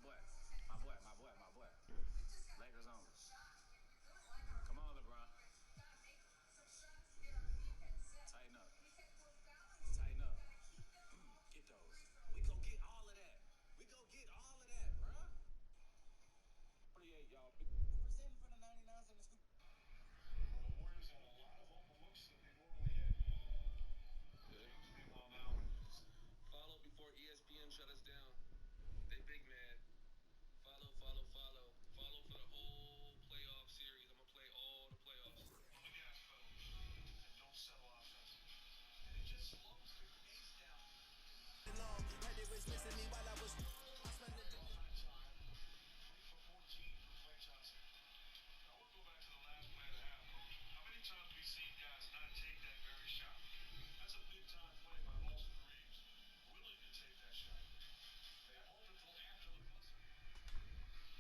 boy. My boy, my boy, my boy. Lakers on. Come on, LeBron. Tighten up. Tighten up. Get those. We go get all of that. We go get all of that, bruh. 48, y'all. We're saving for the 99s and the scoop. Well, the Warriors had a lot of open looks that they normally hit. Well, now. Follow before ESPN shut us down. They big man. Follow, follow, follow. Follow for the whole playoff series. I'm going to play all the playoffs. On the gas pedal and don't settle offensively. And it just slows the pace down. Heard they was missing me while I was spending the All-time time, 3 for 14 for Clay Johnson. Now we'll go back to the last play and a half, Coach. How many times have we seen guys not take that very shot? That's a big-time play by Austin Reeves, willing to take that shot. They hold until after the buzzer.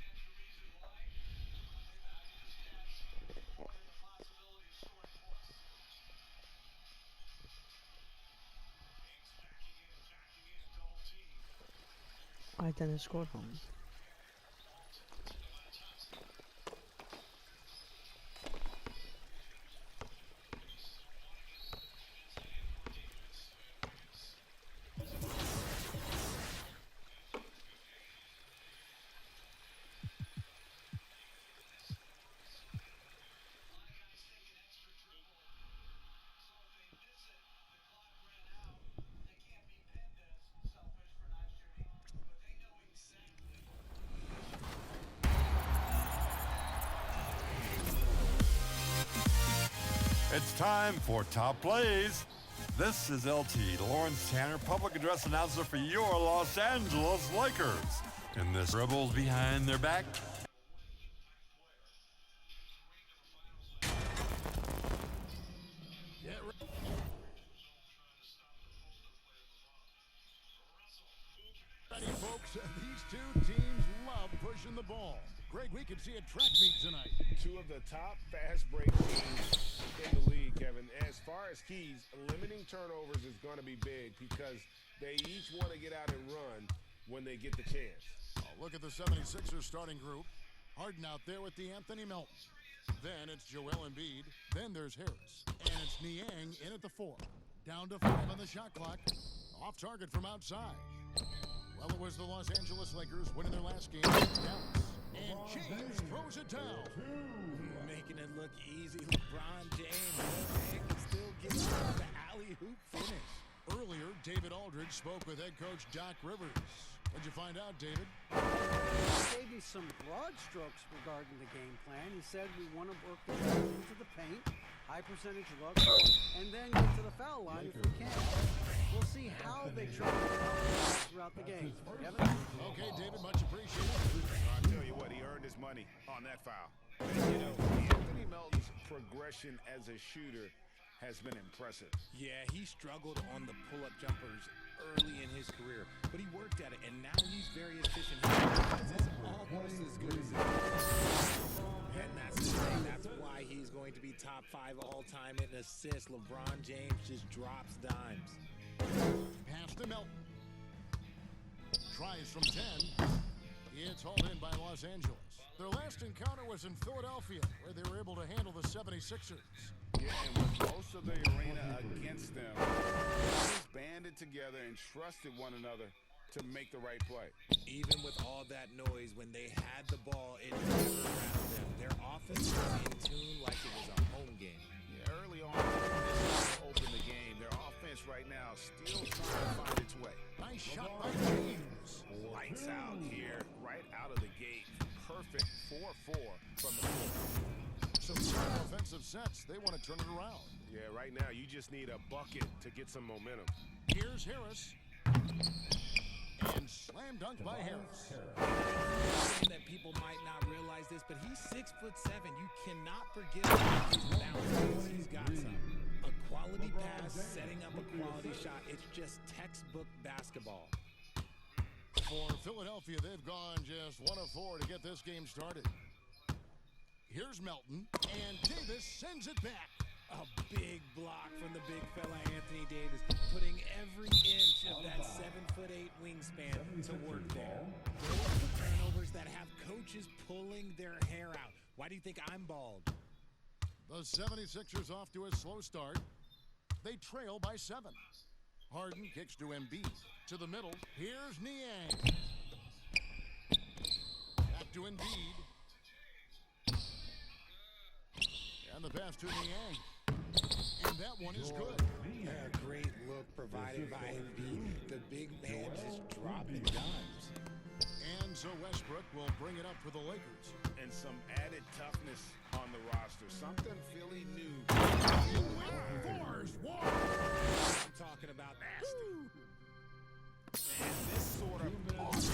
And the reason why? They value the stats more than the possibility of scoring points. Banks backing in, double team. Ay, ten score home. It's time for Top Plays. This is LT, Lawrence Tanner, public address announcer for your Los Angeles Lakers. And this dribbles behind their back. Get ready. Ready, folks. These two teams love pushing the ball. Greg, we could see a track meet tonight. Two of the top fast break teams in the league, Kevin. As far as keys, limiting turnovers is going to be big because they each want to get out and run when they get the chance. Oh, look at the 76ers starting group. Harden out there with the Anthony Melton. Then it's Joel Embiid. Then there's Harris. And it's Niang in at the 4. Down to 5 on the shot clock. Off target from outside. Well, it was the Los Angeles Lakers winning their last game against Dallas. And James throws it down. Making it look easy. LeBron James can still get the alley-oop finish. Earlier, David Aldridge spoke with head coach Doc Rivers. What'd you find out, David? He gave me some broad strokes regarding the game plan. He said we want to work the ball into the paint, high percentage looks, and then get to the foul line if we can. We'll see how they try to throughout the game. Kevin? Okay, David, much appreciated. I'll tell you what, he earned his money on that foul. You know, Anthony Melton's progression as a shooter has been impressive. Yeah, he struggled on the pull-up jumpers early in his career, but he worked at it, and now he's very efficient. He's almost as good as he. And that's the thing. That's why he's going to be top 5 all-time in assists. LeBron James just drops dimes. Pass to Melton. Tries from 10. It's hauled in by Los Angeles. Their last encounter was in Philadelphia, where they were able to handle the 76ers. Yeah, and with most of the arena against them, they just banded together and trusted one another to make the right play. Even with all that noise, when they had the ball, it never rattled them. Their offense was in tune like it was a home game. Yeah, early on, this opened the game. Their offense right now still trying to find its way. Nice shot by James. Lights out here, right out of the gate. Perfect 4-4 from the floor. Some strong offensive sets. They want to turn it around. Yeah, right now you just need a bucket to get some momentum. Here's Harris. And slam dunk by Harris. That people might not realize this, but he's 6'7". You cannot forget his balance. He's got some. A quality pass, setting up a quality shot. It's just textbook basketball. For Philadelphia, they've gone just 1 of 4 to get this game started. Here's Melton, and Davis sends it back. A big block from the big fella Anthony Davis, putting every inch of that 7'8" wingspan to work there. Why do you think I'm bald? The 76ers off to a slow start. They trail by 7. Harden kicks to Embiid. To the middle. Here's Niang. Back to Embiid. And the pass to Niang. And that one is good. A great look provided by Embiid. The big man just dropping dimes. And so Westbrook will bring it up for the Lakers. And some added toughness on the roster. Something Philly knew. I'm talking about nasty. And this sort of offense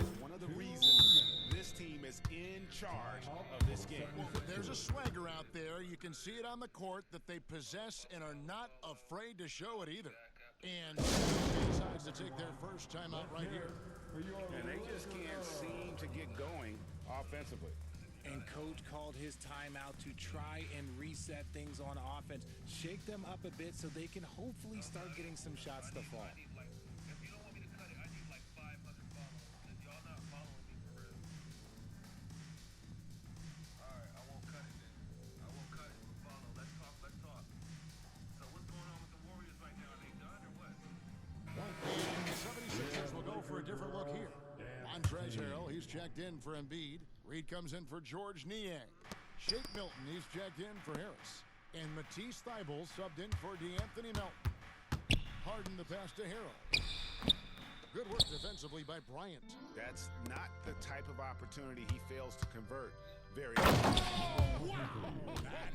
is one of the reasons this team is in charge of this game. There's a swagger out there. You can see it on the court that they possess and are not afraid to show it either. And decides to take their first time out right here. And they just can't seem to get going offensively. And coach called his timeout to try and reset things on offense, shake them up a bit so they can hopefully start getting some shots to fall. If you don't want me to cut it, I need like 500 followers because y'all not following me for real. Alright, I won't cut it then. I won't cut it, but follow. Let's talk. So what's going on with the Warriors right now? Are they done or what? And the 76ers will go for a different look here. Montrezl Harrell, he's checked in for Embiid. Reed comes in for George Niang. Shake Milton, he's checked in for Harris. And Matisse Thybulle subbed in for DeAnthony Melton. Harden the pass to Harrell. Good work defensively by Bryant. That's not the type of opportunity he fails to convert very That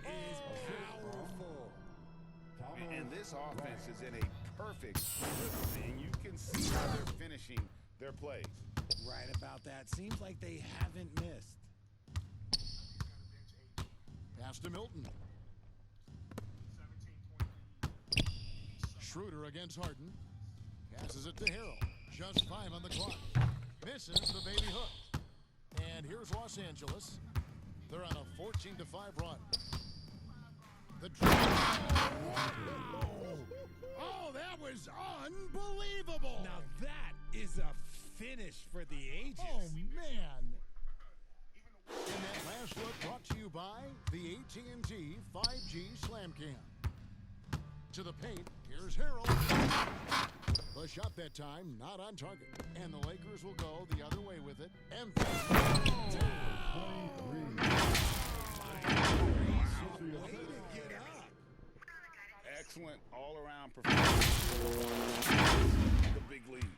is powerful. And this offense is in a perfect rhythm, and you can see how they're finishing their plays. Right about that. Seems like they haven't missed. Pass to Milton. Schroeder against Harden. Passes it to Harrell. Just 5 on the clock. Misses the baby hook. And here's Los Angeles. They're on a 14-5 run. The Oh, that was unbelievable! Now that is a finish for the ages. Oh, man. And that last look brought to you by the AT&T 5G Slam Cam. To the paint, here's Harrell. The shot that time, not on target. And the Lakers will go the other way with it. And Way to get up. Excellent all-around performance. The big lead.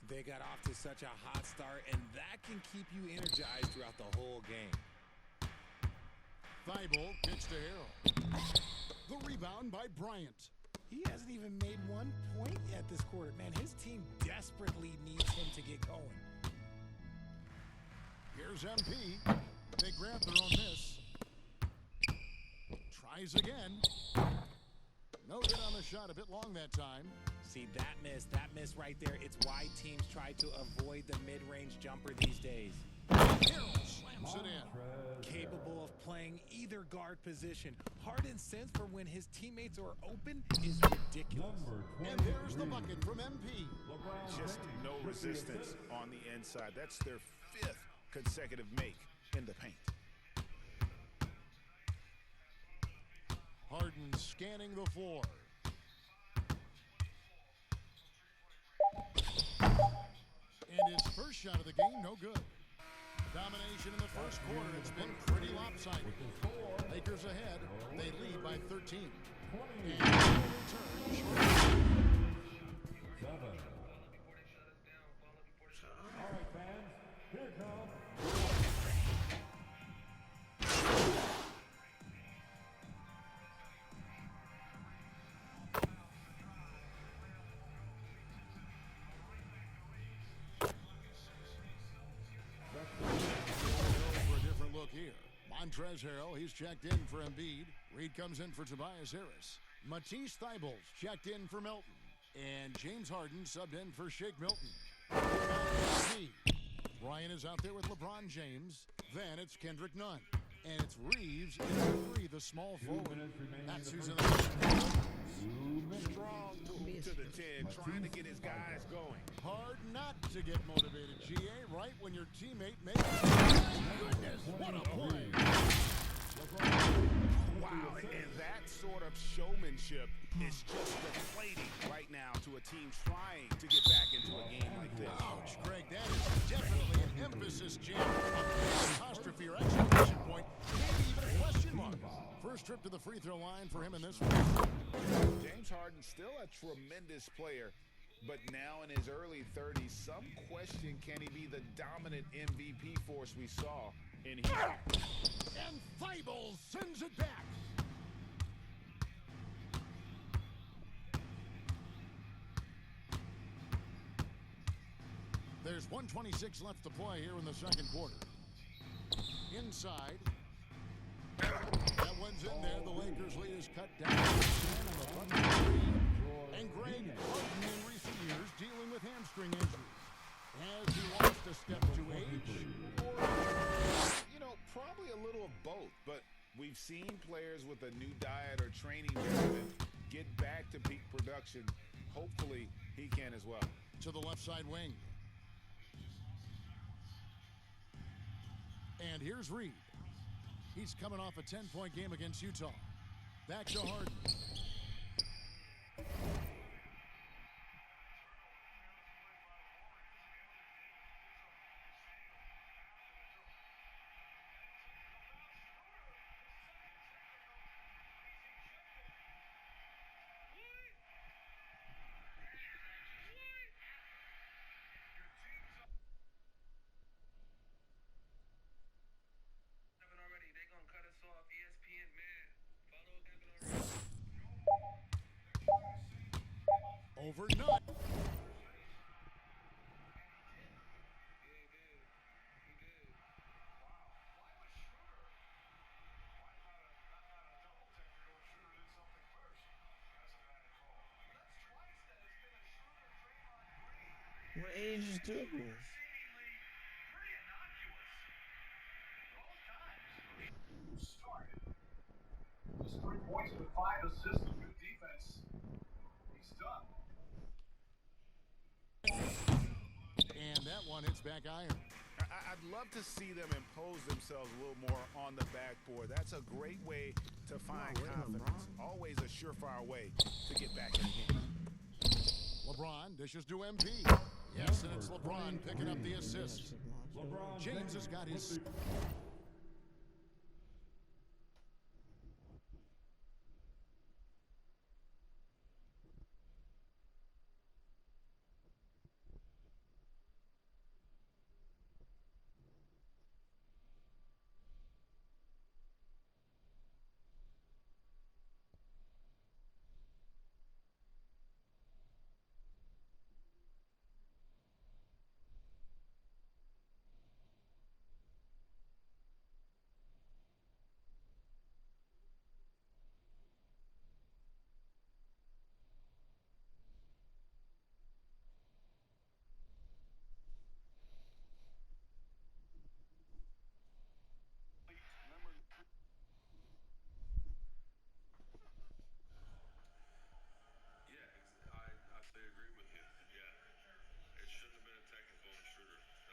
They got off to such a hot start, and that can keep you energized throughout the whole game. Thybulle kicks to Harrell. The rebound by Bryant. He hasn't even made 1 point yet this quarter. Man, his team desperately needs him to get going. Here's MP. They grab their own miss. Tries again. No hit on the shot, a bit long that time. See, that miss right there, it's why teams try to avoid the mid-range jumper these days. Harrell slams it in. Capable of playing either guard position. Harden's sense for when his teammates are open is ridiculous. And there's the bucket from MP. Just no resistance on the inside. That's their 5th consecutive make in the paint. Harden scanning the floor. And his first shot of the game, no good. Domination in the first quarter. It's been pretty lopsided. Lakers ahead. They lead by 13. And return short. All right, fans, here comes. For a different look here. Montrezl Harrell, he's checked in for Embiid. Reed comes in for Tobias Harris. Matisse Thybulle checked in for Melton. And James Harden subbed in for Shake Milton. Bryant is out there with LeBron James. Then it's Kendrick Nunn. And it's Reeves in the 3, the small forward. That's who's in the strong. Be a to the 10, trying to get his guys going. Hard not to get motivated, GA, right when your teammate makes goodness, what a play. Wow, and that sort of showmanship is just deflating right now to a team trying to get back into a game like this. Ouch, Greg, that is definitely an emphasis jam. A big apostrophe or exclamation point, maybe even a question mark. First trip to the free throw line for him in this one. James Harden still a tremendous player, but now in his early 30s, some question, can he be the dominant MVP force we saw in here? And Thibault sends it back. There's 1:26 left to play here in the second quarter. Inside. That one's in there. The Lakers' lead is cut down. And Greg Harden in recent years dealing with hamstring injury. Has he lost a step to age? You know, probably a little of both, but we've seen players with a new diet or training regimen get back to peak production. Hopefully, he can as well. To the left side wing. And here's Reed. He's coming off a 10-point game against Utah. Back to Harden. Overnight. What age is doing this? Just 3 points with 5 assists, good defense. He's done. And that one hits back iron. I'd love to see them impose themselves a little more on the backboard. That's a great way to find confidence. Always a surefire way to get back in the game. LeBron dishes to MP. Yes, and it's LeBron picking up the assist. James has got his...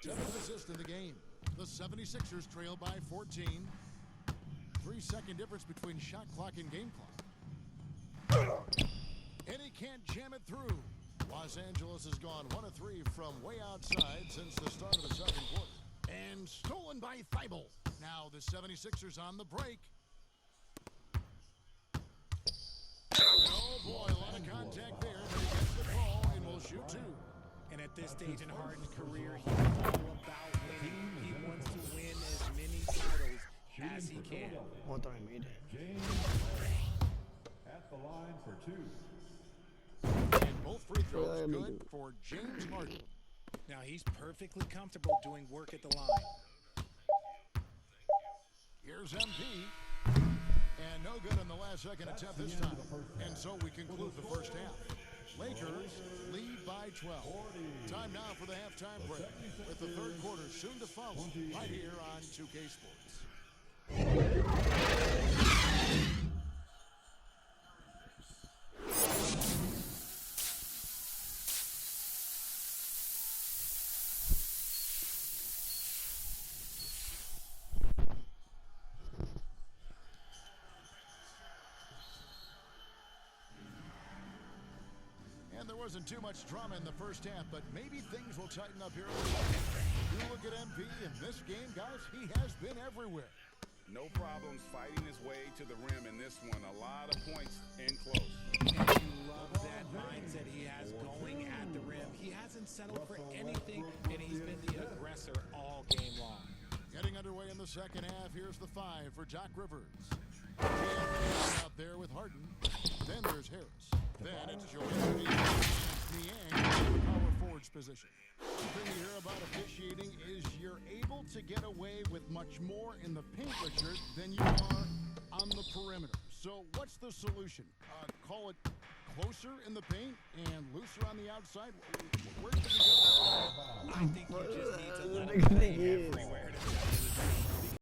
Seventh assist in the game. The 76ers trail by 14. 3-second difference between shot clock and game clock. And he can't jam it through. Los Angeles has gone 1 of 3 from way outside since the start of the second quarter. And stolen by Thibault. Now the 76ers on the break. Oh boy, a lot of contact there, but he gets the call and will shoot 2. And at this stage in Harden's career, he's all about winning. He wants to win as many titles as he can. What I made. James at the line for 2. And both free throws good for James Harden. Now he's perfectly comfortable doing work at the line. Here's MP. And no good on the last second attempt this time. And so we conclude the first half. Lakers lead by 12. Time now for the halftime break, with the third quarter soon to follow, right here on 2K Sports. wasn't too much drama in the first half, but maybe things will tighten up here. You look at MP in this game, guys, he has been everywhere. No problems fighting his way to the rim in this one. A lot of points in close. And you love that mindset he has going at the rim. He hasn't settled for anything, and he's been the aggressor all game long. Getting underway in the second half, here's the 5 for Doc Rivers. Out there with Harden. Then there's Harris. Then it's Joel Niang in the power forward's position. The thing you hear about officiating is you're able to get away with much more in the paint, Richard, than you are on the perimeter. So what's the solution? Call it closer in the paint and looser on the outside? Where could we go? I think you just need to let him play everywhere to